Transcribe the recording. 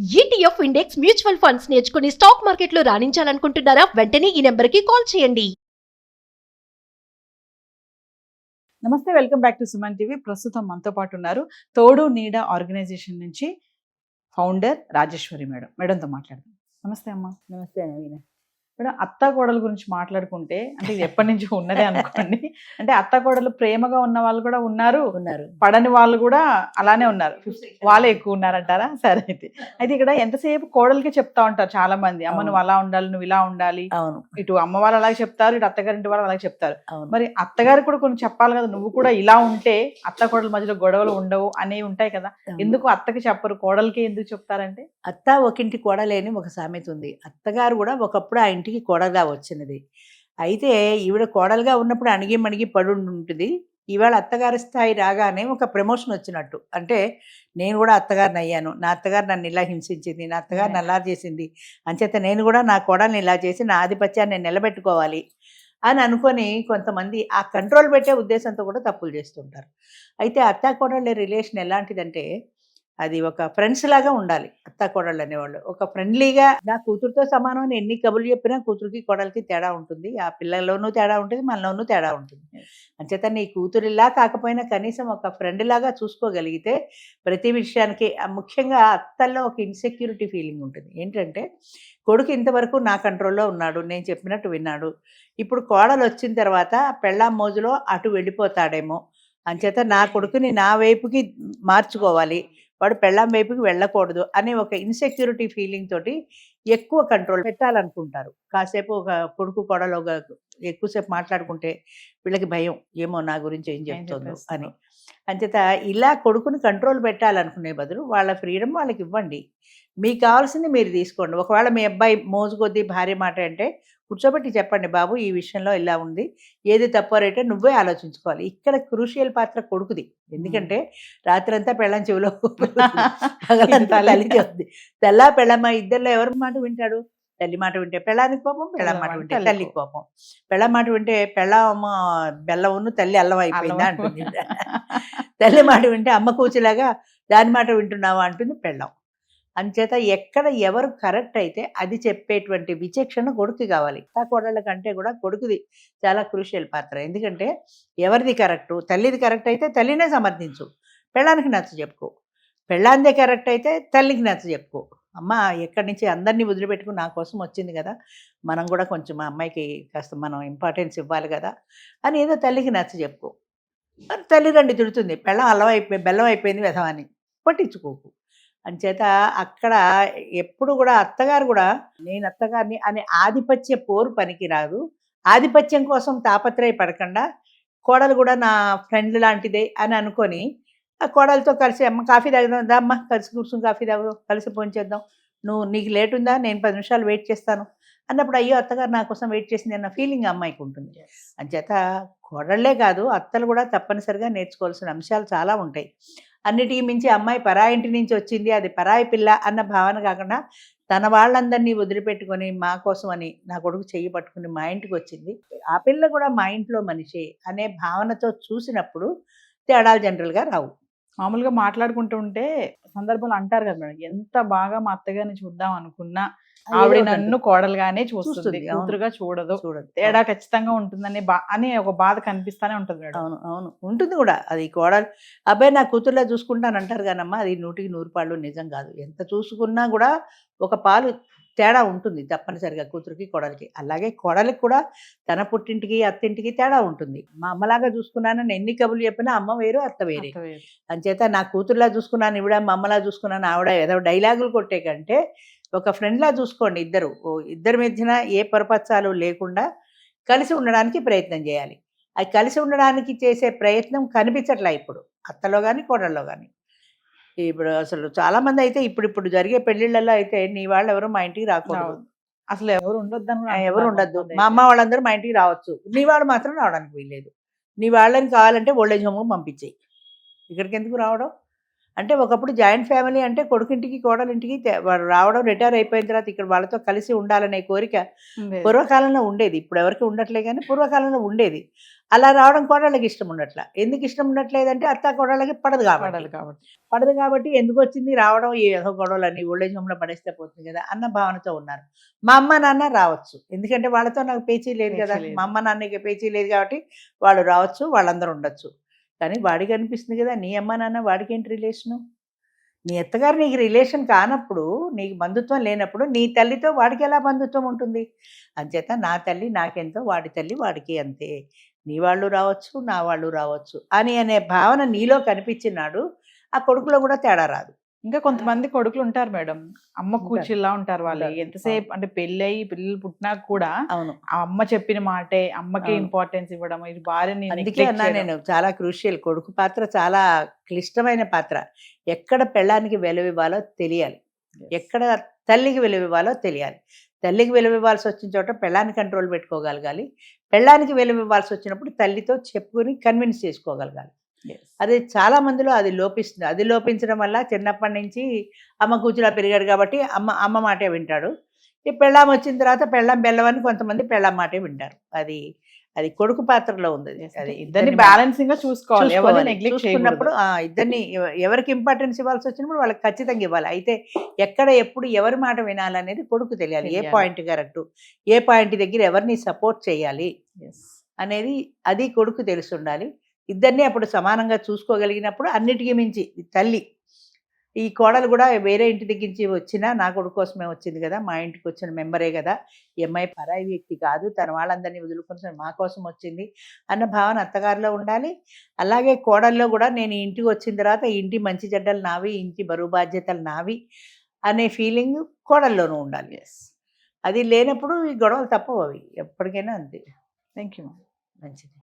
ETF index mutual funds నేర్చుకుని stock మార్కెట్లో రాణించాలనుకుంటున్నారా? వెంటనే ఈ నెంబర్కి కాల్ చేయండి. నమస్తే, welcome back to Suman TV. ప్రస్తుతం మనతో పాటు ఉన్నారు తోడు నీడ ఆర్గనైజేషన్ నుంచి ఫౌండర్ రాజేశ్వరి మేడం. మేడంతో మాట్లాడదాం. నమస్తే అమ్మా. నమస్తే నవీన. మేడం, అత్త కోడల గురించి మాట్లాడుకుంటే అంటే ఇది ఎప్పటి నుంచో ఉన్నదే అనుకోండి. అంటే అత్త కోడలు ప్రేమగా ఉన్న వాళ్ళు కూడా ఉన్నారు, పడని వాళ్ళు కూడా అలానే ఉన్నారు. వాళ్ళే ఎక్కువ ఉన్నారంటారా? సరే, అయితే ఇక్కడ ఎంతసేపు కోడలికి చెప్తా ఉంటారు చాలా మంది, అమ్మ నువ్వు అలా ఉండాలి, నువ్వు ఇలా ఉండాలి. ఇటు అమ్మ వాళ్ళు అలాగే చెప్తారు, ఇటు అత్తగారింటి వాళ్ళు అలాగే చెప్తారు. మరి అత్తగారికి కూడా కొన్ని చెప్పాలి కదా, నువ్వు కూడా ఇలా ఉంటే అత్త కోడల మధ్యలో గొడవలు ఉండవు అనేవి ఉంటాయి కదా. ఎందుకు అత్తకి చెప్పరు, కోడలికి ఎందుకు చెప్తారంటే? అత్త ఒకింటి కోడలేని ఒక సామెత ఉంది. అత్తగారు కూడా ఒకప్పుడు ఆ ఇంటికి కోడలుగా వచ్చినది. అయితే ఈవిడ కోడలుగా ఉన్నప్పుడు అణిగి మణిగి పడి ఉంటుంది. ఈవేళ అత్తగారి స్థాయి రాగానే ఒక ప్రమోషన్ వచ్చినట్టు. అంటే నేను కూడా అత్తగారిని అయ్యాను, నా అత్తగారు నన్ను ఇలా హింసించింది, నా అత్తగారిని అలా చేసింది, అంచేత నేను కూడా నా కోడల్ని ఇలా చేసి నా ఆధిపత్యాన్ని నేను నిలబెట్టుకోవాలి అని అనుకొని కొంతమంది ఆ కంట్రోల్ పెట్టే ఉద్దేశంతో కూడా తప్పులు చేస్తుంటారు. అయితే అత్త కోడళ్ళ రిలేషన్ ఎలాంటిదంటే అది ఒక ఫ్రెండ్స్ లాగా ఉండాలి. అత్త కోడళ్ళు అనేవాళ్ళు ఒక ఫ్రెండ్లీగా, నా కూతురుతో సమానం అని ఎన్ని కబుర్లు చెప్పినా కూతురికి కోడలికి తేడా ఉంటుంది. ఆ పిల్లల్లోనూ తేడా ఉంటుంది, మనలోనూ తేడా ఉంటుంది. అంచేత నీ కూతురిలా కాకపోయినా కనీసం ఒక ఫ్రెండ్ లాగా చూసుకోగలిగితే ప్రతి విషయానికి, ముఖ్యంగా అత్తల్లో ఒక ఇన్సెక్యూరిటీ ఫీలింగ్ ఉంటుంది. ఏంటంటే కొడుకు ఇంతవరకు నా కంట్రోల్లో ఉన్నాడు, నేను చెప్పినట్టు విన్నాడు, ఇప్పుడు కోడలు వచ్చిన తర్వాత పెళ్ళాం మోజులో అటు వెళ్ళిపోతాడేమో, అంచేత నా కొడుకుని నా వైపుకి మార్చుకోవాలి, వాడు పెళ్ళాం వైపుకి వెళ్ళకూడదు అనే ఒక ఇన్సెక్యూరిటీ ఫీలింగ్ తోటి ఎక్కువ కంట్రోల్ పెట్టాలనుకుంటారు. కాసేపు ఒక కొడుకు కోడలు ఎక్కువసేపు మాట్లాడుకుంటే వీళ్ళకి భయం, ఏమో నా గురించి ఏం చెప్తుందో అని. అంచేత ఇలా కొడుకుని కంట్రోల్ పెట్టాలనుకునే బదులు వాళ్ళ ఫ్రీడమ్ వాళ్ళకి ఇవ్వండి, మీకు కావాల్సింది మీరు తీసుకోండి. ఒకవేళ మీ అబ్బాయి మోజు కొద్దీ భార్య మాట అంటే కూర్చోబెట్టి చెప్పండి, బాబు ఈ విషయంలో ఇలా ఉంది, ఏది తప్పో రైతే నువ్వే ఆలోచించుకోవాలి. ఇక్కడ క్రూషియల్ పాత్ర కొడుకుది. ఎందుకంటే రాత్రంతా పెళ్ళం చెవిలో తల్లి చెప్తుంది. తెల్లా పెళ్ళమ్మ ఇద్దరిలో ఎవరి మాట వింటాడు? తల్లి మాట వింటే పెళ్ళానికి కోపం, పెళ్ళం మాట వింటే తల్లికి కోపం. పెళ్ళం మాట వింటే పెళ్ళమ్మ బెల్లమును తల్లి అల్లం అయిపోయిందా అంటుంది. తల్లి మాట వింటే అమ్మ కూచిలాగా దాని మాట వింటున్నావా అంటుంది పెళ్ళం. అంచేత ఎక్కడ ఎవరు కరెక్ట్ అయితే అది చెప్పేటువంటి విచక్షణ కొడుకు కావాలి. ఆ కోడళ్ళ కంటే కూడా కొడుకుది చాలా క్రూషియల్ పాత్ర. ఎందుకంటే ఎవరిది కరెక్టు, తల్లిది కరెక్ట్ అయితే తల్లినే సమర్థించు, పెళ్ళానికి నచ్చ చెప్పుకో. పెళ్ళాందే కరెక్ట్ అయితే తల్లికి నచ్చ చెప్పుకో. అమ్మ ఎక్కడి నుంచి అందరినీ వదిలిపెట్టుకుని నా కోసం వచ్చింది కదా, మనం కూడా కొంచెం మా అమ్మాయికి కాస్త మనం ఇంపార్టెన్స్ ఇవ్వాలి కదా అని ఏదో తల్లికి నచ్చ చెప్పుకో. తల్లి రండి తిడుతుంది, పెళ్ళం బెల్లం అయిపోయింది వెధవని, పట్టించుకోకు. అంచేత అక్కడ ఎప్పుడు కూడా అత్తగారు కూడా నేను అత్తగారిని అనే ఆధిపత్య పోరు పనికి రాదు. ఆధిపత్యం కోసం తాపత్రయపడకుండా కోడలు కూడా నా ఫ్రెండ్ లాంటిదే అని అనుకొని ఆ కోడలతో కలిసి అమ్మ కాఫీ తాగుదాం, దా అమ్మ కలిసి కూర్చొని కాఫీ తాగుదాం, కలిసి భోంచేద్దాం, నువ్వు నీకు లేట్ ఉందా, నేను 10 నిమిషాలు వెయిట్ చేస్తాను అన్నప్పుడు అయ్యో అత్తగారు నా కోసం వెయిట్ చేసింది అన్న ఫీలింగ్ అమ్మాయికి ఉంటుంది. అంచేత కోడళ్లే కాదు అత్తలు కూడా తప్పనిసరిగా నేర్చుకోవాల్సిన అంశాలు చాలా ఉంటాయి. అన్నిటికీ మించి అమ్మాయి పరాయి ఇంటి నుంచి వచ్చింది, అది పరాయి పిల్ల అన్న భావన కాకుండా తన వాళ్ళందరినీ వదిలిపెట్టుకొని మా కోసం అని నా కొడుకు చెయ్యి పట్టుకుని మా ఇంటికి వచ్చింది, ఆ పిల్ల కూడా మా ఇంట్లో మనిషి అనే భావనతో చూసినప్పుడు తేడాలు జనరల్గా రావు. మామూలుగా మాట్లాడుకుంటూ ఉంటే సందర్భంలో అంటారు కదా మేడం, ఎంత బాగా మా అత్తగారిని చూద్దాం అనుకున్నా ఆవిడ నన్ను కోడలుగానే చూస్తుంది, కూతురుగా చూడదు, తేడా ఖచ్చితంగా ఉంటుందని అనే ఒక బాధ కనిపిస్తానే ఉంటుంది మేడం. అవును అవును ఉంటుంది కూడా. అది కోడలు అబ్బాయి నా కూతురులా చూసుకుంటాను అంటారు కానమ్మా, అది 100కి 100 పాళ్ళు నిజం కాదు. ఎంత చూసుకున్నా కూడా ఒక పాలు తేడా ఉంటుంది తప్పనిసరిగా కూతురికి కోడలికి. అలాగే కోడలికి కూడా తన పుట్టింటికి అత్తింటికి తేడా ఉంటుంది. మా అమ్మలాగా చూసుకున్నానని ఎన్ని కబుర్లు చెప్పినా అమ్మ వేరు అత్త వేరే. అంచేత నా కూతురులా చూసుకున్నాను ఇవిడ, మా అమ్మలా చూసుకున్నాను ఆవిడ, ఏదో డైలాగులు కొట్టే కంటే ఒక ఫ్రెండ్లా చూసుకోండి. ఇద్దరి మధ్యన ఏ పొరపచ్చాలు లేకుండా కలిసి ఉండడానికి ప్రయత్నం చేయాలి. అది కలిసి ఉండడానికి చేసే ప్రయత్నం కనిపించట్లే ఇప్పుడు అత్తలో కానీ కోడల్లో కానీ. ఇప్పుడు అసలు చాలా మంది అయితే ఇప్పుడు జరిగే పెళ్లిళ్ళల్లో అయితే నీ వాళ్ళు ఎవరు మా ఇంటికి రాకూడదు, అసలు ఎవరు ఉండొద్దు, ఎవరు ఉండొద్దు, మా అమ్మ వాళ్ళందరూ మా ఇంటికి రావచ్చు, నీ వాళ్ళు మాత్రం రావడానికి వీల్లేదు, నీ వాళ్ళని కావాలంటే ఓల్డేజ్ హోమ్కి పంపించేయి, ఇక్కడికి ఎందుకు రావడం అంటే ఒకప్పుడు జాయింట్ ఫ్యామిలీ అంటే కొడుకింటికి కోడలింటికి వాడు రావడం, రిటైర్ అయిపోయిన తర్వాత ఇక్కడ వాళ్ళతో కలిసి ఉండాలనే కోరిక ఉండేది. పూర్వకాలంలో ఉండేది. ఇప్పుడు ఎవరికి ఉండట్లే కానీ పూర్వకాలంలో ఉండేది. అలా రావడం కోడళ్ళకి ఇష్టం ఉండట్ల. ఎందుకు ఇష్టం ఉండట్లేదంటే అత్త కోడళ్ళకి పడదు కాబట్టి. పడదు కాబట్టి. పడదు కాబట్టి ఎందుకు వచ్చింది రావడం, ఏదో గొడవలని ఓల్డేజ్ హోమ్లో పడేస్తే పోతుంది కదా అన్న భావనతో ఉన్నారు. మా అమ్మ నాన్న రావచ్చు, ఎందుకంటే వాళ్ళతో నాకు పేచీ లేదు కదా. పేచీ లేదు. మా అమ్మ నాన్నకి పేచీ లేదు కాబట్టి వాళ్ళు రావచ్చు, వాళ్ళందరూ ఉండొచ్చు. కానీ వాడికి అనిపిస్తుంది కదా, నీ అమ్మ నాన్న వాడికి ఏంటి రిలేషను? నీ అత్తగారు నీకు రిలేషన్ కానప్పుడు, నీకు బంధుత్వం లేనప్పుడు నీ తల్లితో వాడికి ఎలా బంధుత్వం ఉంటుంది? అంచేత నా తల్లి నాకెంతో, వాడి తల్లి వాడికి అంతే. నీ వాళ్ళు రావచ్చు, నా వాళ్ళు రావచ్చు అనే భావన నీలో కనిపించినాడు. ఆ కొడుకులో కూడా తేడా రాదు. ఇంకా కొంతమంది కొడుకులు ఉంటారు మేడం, అమ్మ ఉంటారు. కూచిల్లా ఉంటారు వాళ్ళు. ఉంటారు. ఎంతసేపు అంటే పెళ్ళయి పిల్లలు పుట్టినాక కూడా అవును. ఆ అమ్మ చెప్పిన మాటే, అమ్మకే అవును. ఇంపార్టెన్స్ ఇవ్వడం, ఇది భార్యని అందుకే neglect అన్నా చేయడం. నేను, చాలా క్రూషియల్. కొడుకు పాత్ర చాలా క్లిష్టమైన పాత్ర. ఎక్కడ పెళ్ళానికి విలువివ్వాలో తెలియాలి, Yes. ఎక్కడ తల్లికి విలువివ్వాలో తెలియాలి. తల్లికి విలువివ్వాల్సి వచ్చిన చోట పెళ్ళాన్ని కంట్రోల్ పెట్టుకోగలగాలి. పెళ్ళానికి విలువివ్వాల్సి వచ్చినప్పుడు తల్లితో చెప్పుకొని కన్విన్స్ చేసుకోగలగాలి. Yes. అది చాలా మందిలో అది లోపిస్తుంది. అది లోపించడం వల్ల చిన్నప్పటి నుంచి అమ్మ కూతురులా పెరిగాడు కాబట్టి అమ్మ మాటే వింటాడు. ఈ పెళ్ళాం వచ్చిన తర్వాత పెళ్ళాం బెల్లవని కొంతమంది పెళ్ళాం మాటే వింటారు. అది అది కొడుకు పాత్రలో ఉంది. Yes. అది ఇద్దరిని బ్యాలెన్సింగ్ గా చూసుకోవాలి, ఎవరిని నెగ్లెక్ట్ చూసుకున్నప్పుడు చేయకూడదు. ఇద్దరిని ఎవరికి ఇంపార్టెన్స్ ఇవ్వాల్సి వచ్చినప్పుడు వాళ్ళకి ఖచ్చితంగా ఇవ్వాలి. అయితే ఎక్కడ ఎప్పుడు ఎవరి మాట వినాలనేది కొడుకు తెలియాలి. ఏ తెలియాలి. పాయింట్ కరెక్ట్, ఏ పాయింట్ దగ్గర ఎవరిని సపోర్ట్ చేయాలి Yes. అనేది అది కొడుకు తెలిసి ఉండాలి. ఇద్దరిని అప్పుడు సమానంగా చూసుకోగలిగినప్పుడు అన్నిటికీ మించి ఈ తల్లి, ఈ కోడలు కూడా వేరే ఇంటి దగ్గర నుంచి వచ్చినా నా కొడుకు కోసమే వచ్చింది కదా, మా ఇంటికి వచ్చిన మెంబరే కదా, ఈ అమ్మాయి పరాయి వ్యక్తి కాదు, తన వాళ్ళందరినీ వదులుకొని మా కోసం వచ్చింది అన్న భావన అత్తగారిలో ఉండాలి. అలాగే కోడల్లో కూడా నేను ఈ ఇంటికి వచ్చిన తర్వాత ఈ ఇంటి మంచి చెడ్డలు నావి, ఇంటి బరువు బాధ్యతలు నావి అనే ఫీలింగ్ కోడల్లోనూ ఉండాలి. Yes. అది లేనప్పుడు ఈ గొడవలు తప్పవు, అవి ఎప్పటికైనా అంతే. Thank you. మంచిది.